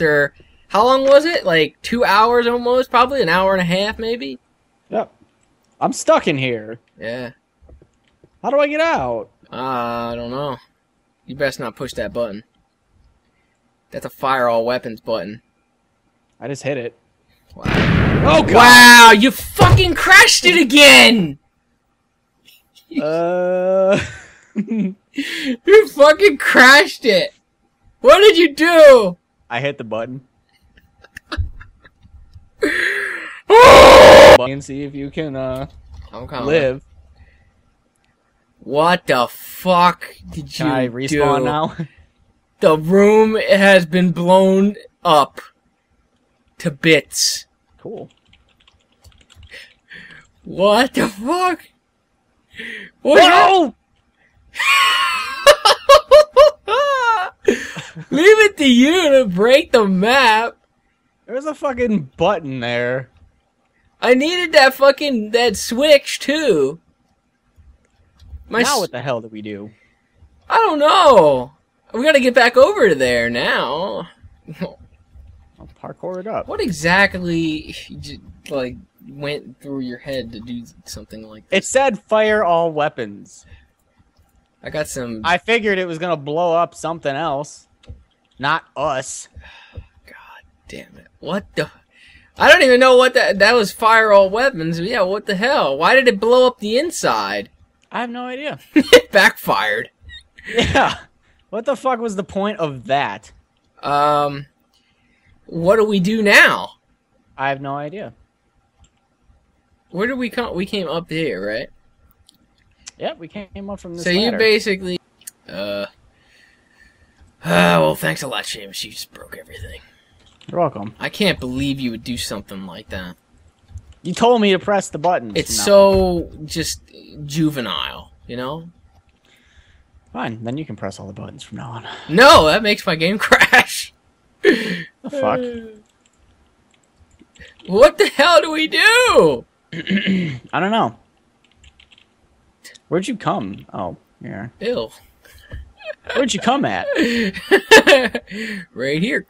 after, how long was it? Like 2 hours almost? Probably an hour and a half, maybe? Yep. I'm stuck in here. Yeah. How do I get out? I don't know. You best not push that button. That's a fire all weapons button. I just hit it. Wow. Oh, God. Wow, you fucking crashed it again! You fucking crashed it! What did you do? I hit the button. And see if you can, live. What the fuck did you Can I respawn do? now? The room has been blown up to bits. Cool. What the fuck? What? No! Leave it to you to break the map. There's a fucking button there. I needed that switch too. Now what the hell do we do? I don't know. We gotta get back over to there now. I'll parkour it up. What exactly, like, went through your head to do something like this? It said fire all weapons. I got some... I figured it was gonna blow up something else. Not us. God damn it. What the... I don't even know what that was fire all weapons. Yeah, what the hell? Why did it blow up the inside? I have no idea. It backfired. Yeah. What the fuck was the point of that? What do we do now? I have no idea. Where did we come? We came up here, right? Yep, we came up from this So ladder. you basically... well, thanks a lot, Seamus. You just broke everything. You're welcome. I can't believe you would do something like that. You told me to press the buttons. It's so just juvenile, you know? Fine, then you can press all the buttons from now on. No, that makes my game crash. The fuck? What the hell do we do? I don't know. Where'd you come? Oh, here. Ew. Where'd you come at? Right here.